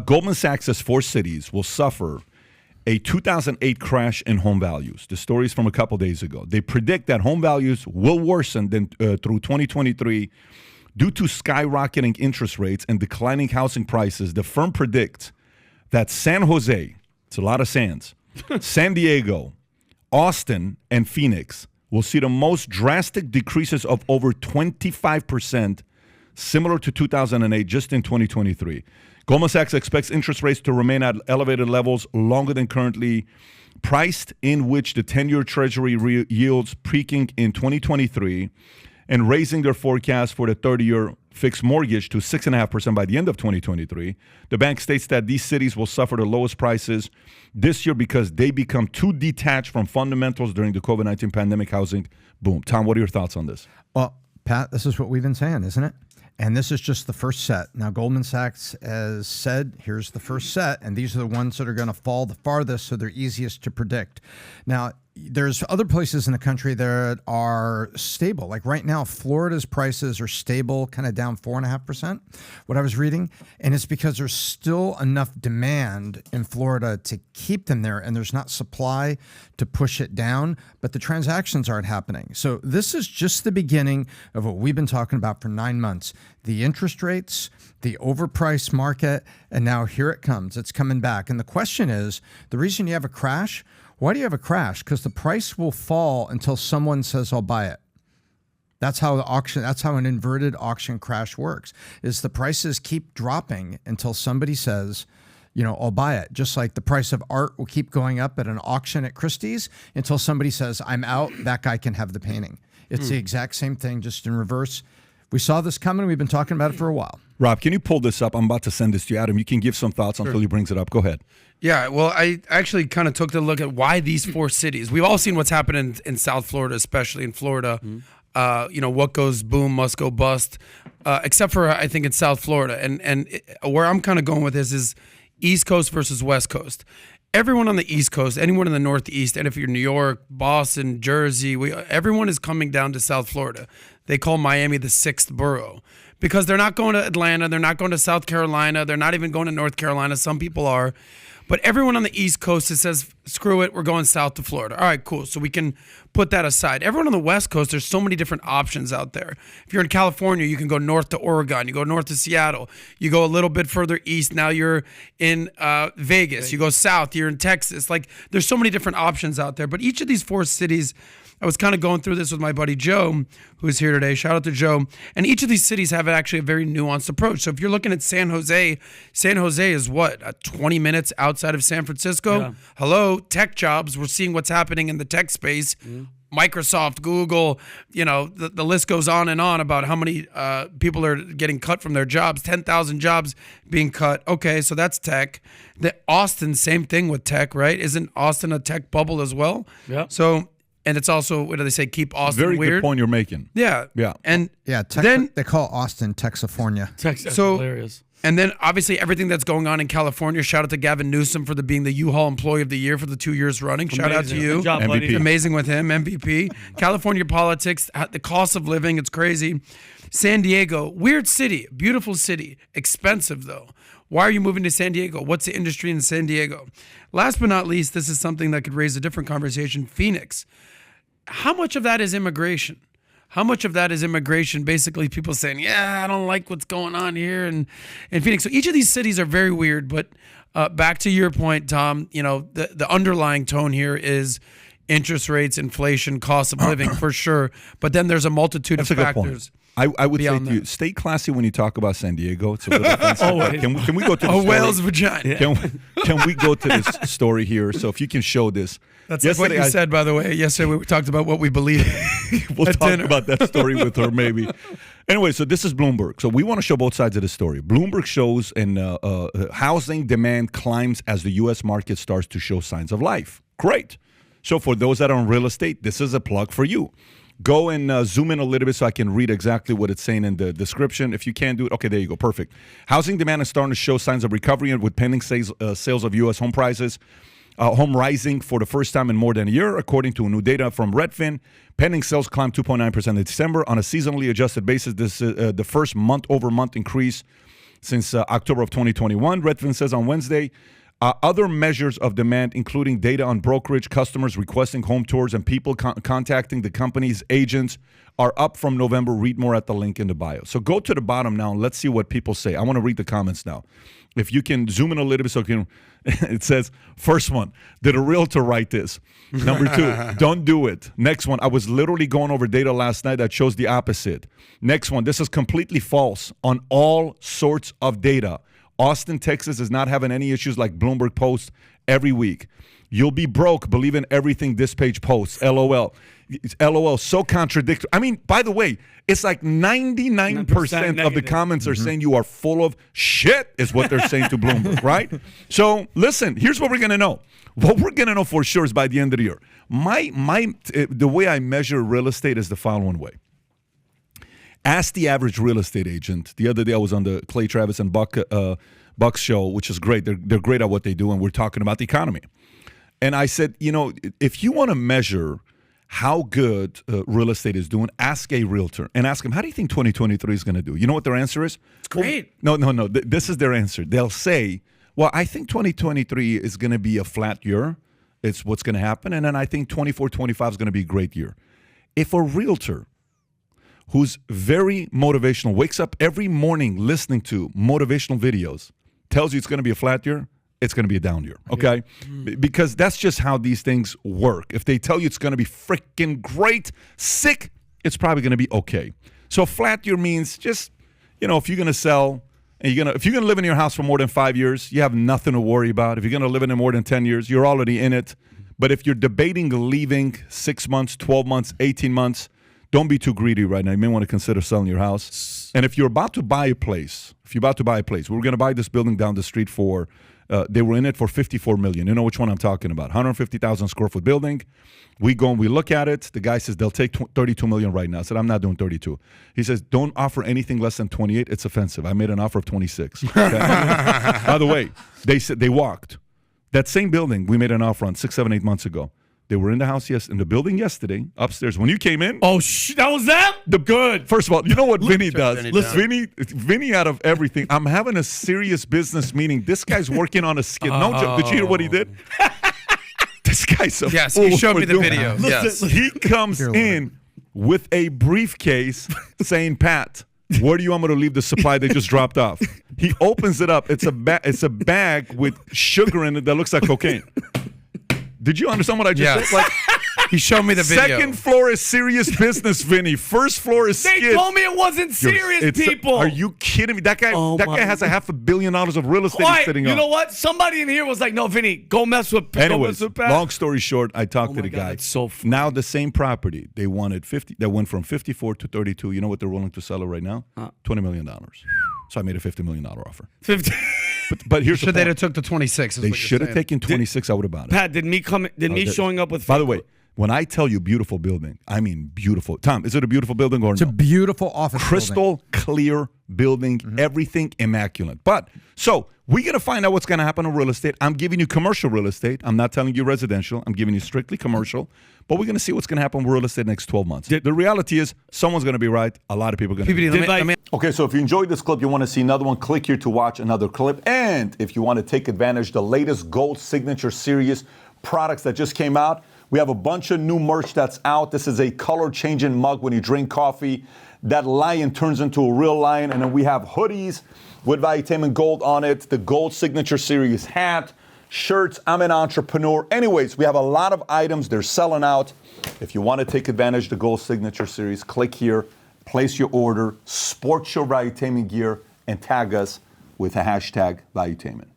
Goldman Sachs says 4 cities will suffer a 2008 crash in home values. The story is from a couple days ago. They predict that home values will worsen through 2023 due to skyrocketing interest rates and declining housing prices. The firm predicts that San Jose, it's a lot of Sands, San Diego, Austin, and Phoenix will see the most drastic decreases of over 25%, similar to 2008, just in 2023. Goldman Sachs expects interest rates to remain at elevated levels longer than currently priced, in which the 10-year Treasury yields peaking in 2023 and raising their forecast for the 30-year fixed mortgage to 6.5% by the end of 2023. The bank states that these cities will suffer the lowest prices this year because they become too detached from fundamentals during the COVID-19 pandemic housing boom. Tom, what are your thoughts on this? Well, Pat, this is what we've been saying, isn't it? And this is just the first set. Now, Goldman Sachs has said, here's the first set, and these are the ones that are going to fall the farthest, so they're easiest to predict. Now, there's other places in the country that are stable. Like right now, Florida's prices are stable, kind of down 4.5%, what I was reading. And it's because there's still enough demand in Florida to keep them there, and there's not supply to push it down, but the transactions aren't happening. So this is just the beginning of what we've been talking about for 9 months. The interest rates, the overpriced market, and now here it comes. It's coming back. And the question is, the reason you have a crash, why do you have a crash? Because the price will fall until someone says, I'll buy it. That's how the auction, that's how an inverted auction crash works, is the prices keep dropping until somebody says, you know, I'll buy it. Just like the price of art will keep going up at an auction at Christie's until somebody says, I'm out, that guy can have the painting. It's the exact same thing, just in reverse. We saw this coming. We've been talking about it for a while. Rob, can you pull this up? I'm about to send this to you. Adam, you can give some thoughts until he brings it up. Go ahead. Yeah, well, I actually kind of took a look at why these 4 cities. We've all seen what's happening in South Florida, especially in Florida. You know, what goes boom must go bust, except for, I think, in South Florida. And where I'm kind of going with this is East Coast versus West Coast. Everyone on the East Coast, anyone in the Northeast, and if you're New York, Boston, Jersey, everyone is coming down to South Florida. They call Miami the 6th borough because they're not going to Atlanta. They're not going to South Carolina. They're not even going to North Carolina. Some people are. But everyone on the East Coast that says, screw it, we're going south to Florida. All right, cool. So we can put that aside. Everyone on the West Coast, there's so many different options out there. If you're in California, you can go north to Oregon. You go north to Seattle. You go a little bit further east. Now you're in Vegas. You go south. You're in Texas. Like, there's so many different options out there. But each of these 4 cities, I was kind of going through this with my buddy Joe, who's here today. Shout out to Joe. And each of these cities have actually a very nuanced approach. So if you're looking at San Jose is what, 20 minutes outside of San Francisco? Yeah. Hello, tech jobs. We're seeing what's happening in the tech space. Microsoft, Google, you know, the list goes on and on about how many people are getting cut from their jobs. 10,000 jobs being cut. Okay, so that's tech. Austin, same thing with tech, right? Isn't Austin a tech bubble as well? Yeah. So... And it's also, what do they say, keep Austin Very weird? Good point you're making. Yeah. Yeah. And then they call Austin Texifornia. Texas, hilarious. And then obviously everything that's going on in California. Shout out to Gavin Newsom for being the U-Haul Employee of the Year for the 2 years running. Shout out to you. Good job, MVP. Amazing with him, MVP. California politics, the cost of living, it's crazy. San Diego, weird city, beautiful city, expensive though. Why are you moving to San Diego? What's the industry in San Diego? Last but not least, this is something that could raise a different conversation. Phoenix. How much of that is immigration? How much of that is immigration? Basically, people saying, yeah, I don't like what's going on here in Phoenix. So each of these cities are very weird. But back to your point, Tom, you know, the underlying tone here is interest rates, inflation, cost of living for sure. But then there's a multitude of factors. I would say to you, stay classy when you talk about San Diego. It's a little offensive. Can we go to the story? Whale's vagina. Can we go to this story here? So if you can show this. That's like what you said, by the way. Yesterday we talked about what we believe. We'll talk about that story with her maybe. Anyway, so this is Bloomberg. So we want to show both sides of the story. Bloomberg shows housing demand climbs as the U.S. market starts to show signs of life. Great. So for those that are in real estate, this is a plug for you. Go and zoom in a little bit so I can read exactly what it's saying in the description. If you can't do it, okay, there you go. Perfect. Housing demand is starting to show signs of recovery with pending sales of U.S. home prices. Home rising for the first time in more than a year, according to new data from Redfin. Pending sales climbed 2.9% in December. On a seasonally adjusted basis, this is the first month-over-month increase since October of 2021. Redfin says on Wednesday, other measures of demand, including data on brokerage, customers requesting home tours, and people contacting the company's agents, are up from November. Read more at the link in the bio. So go to the bottom now and let's see what people say. I want to read the comments now. If you can zoom in a little bit so you can, it says, first one, did a realtor write this? Number 2, don't do it. Next one, I was literally going over data last night that shows the opposite. Next one, this is completely false on all sorts of data. Austin, Texas is not having any issues like Bloomberg posts every week. You'll be broke believing everything this page posts. LOL. LOL, so contradictory. I mean, by the way, it's like 99% of the comments are saying you are full of shit is what they're saying to Bloomberg, right? So listen, here's what we're going to know. What we're going to know for sure is by the end of the year. The way I measure real estate is the following way. Ask the average real estate agent. The other day I was on the Clay Travis and Buck's show, which is great. They're great at what they do, and we're talking about the economy. And I said, if you want to measure how good real estate is doing, ask a realtor and ask them, how do you think 2023 is going to do? You know what their answer is? It's great. No. This is their answer. They'll say, well, I think 2023 is going to be a flat year. It's what's going to happen. And then I think 24-25 is going to be a great year. If a realtor who's very motivational, wakes up every morning listening to motivational videos, tells you it's going to be a flat year, it's going to be a down year, okay? Because that's just how these things work. If they tell you it's going to be freaking great, sick, it's probably going to be okay. So flat year means just, if you're going to sell, and if you're going to live in your house for more than 5 years, you have nothing to worry about. If you're going to live in it more than 10 years, you're already in it. But if you're debating leaving 6 months, 12 months, 18 months, don't be too greedy right now. You may want to consider selling your house. And if you're about to buy a place, we're going to buy this building down the street for, they were in it for $54 million. You know which one I'm talking about. 150,000 square foot building. We go and we look at it. The guy says they'll take $32 million right now. I said, I'm not doing 32. He says, don't offer anything less than 28. It's offensive. I made an offer of 26. Okay? By the way, they said they walked. That same building we made an offer on 6, 7, 8 months ago. They were in the house in the building yesterday, upstairs. When you came in. Oh, that was them? Good. First of all, you know what Vinny does? Vinny out of everything. I'm having a serious business meeting. This guy's working on a skit. No joke. Did you hear what he did? This guy's a Yes, fool he showed me the doing video. that. Yes. He comes in with a briefcase saying, Pat, where do you want me to leave the supply they just dropped off? He opens it up. It's a bag with sugar in it that looks like cocaine. Did you understand what I just said? He showed me the video. Second floor is serious business, Vinny. First floor is skid. They told me it wasn't serious, people. Are you kidding me? That guy has $500 million of real estate he's sitting on. You know what? Somebody in here was like, no, Vinny, go mess with Pat. Anyways, long story short, I talked to the guy. It's so funny. Now the same property, they wanted 50. That went from 54 to 32. You know what they're willing to sell it right now? $20 million. So I made a $50 million offer. 50. But here's the point. Should they have took the 26? They should have taken 26. I would have bought it. Pat, did me showing up with? By the way, when I tell you beautiful building, I mean beautiful. Tom, is it a beautiful building or It's a beautiful office crystal building. clear building, everything immaculate. But so we're going to find out what's going to happen in real estate. I'm giving you commercial real estate. I'm not telling you residential. I'm giving you strictly commercial. But we're going to see what's going to happen with real estate next 12 months. The reality is someone's going to be right. A lot of people are going to be right. Okay, so if you enjoyed this clip, you want to see another one, click here to watch another clip. And if you want to take advantage of the latest Gold Signature Series products that just came out, we have a bunch of new merch that's out. This is a color-changing mug when you drink coffee. That lion turns into a real lion. And then we have hoodies with Valuetainment Gold on it, the Gold Signature Series hat, shirts, I'm an entrepreneur. Anyways, we have a lot of items. They're selling out. If you want to take advantage of the Gold Signature Series, click here, place your order, sport your Valuetainment gear, and tag us with the hashtag Valuetainment.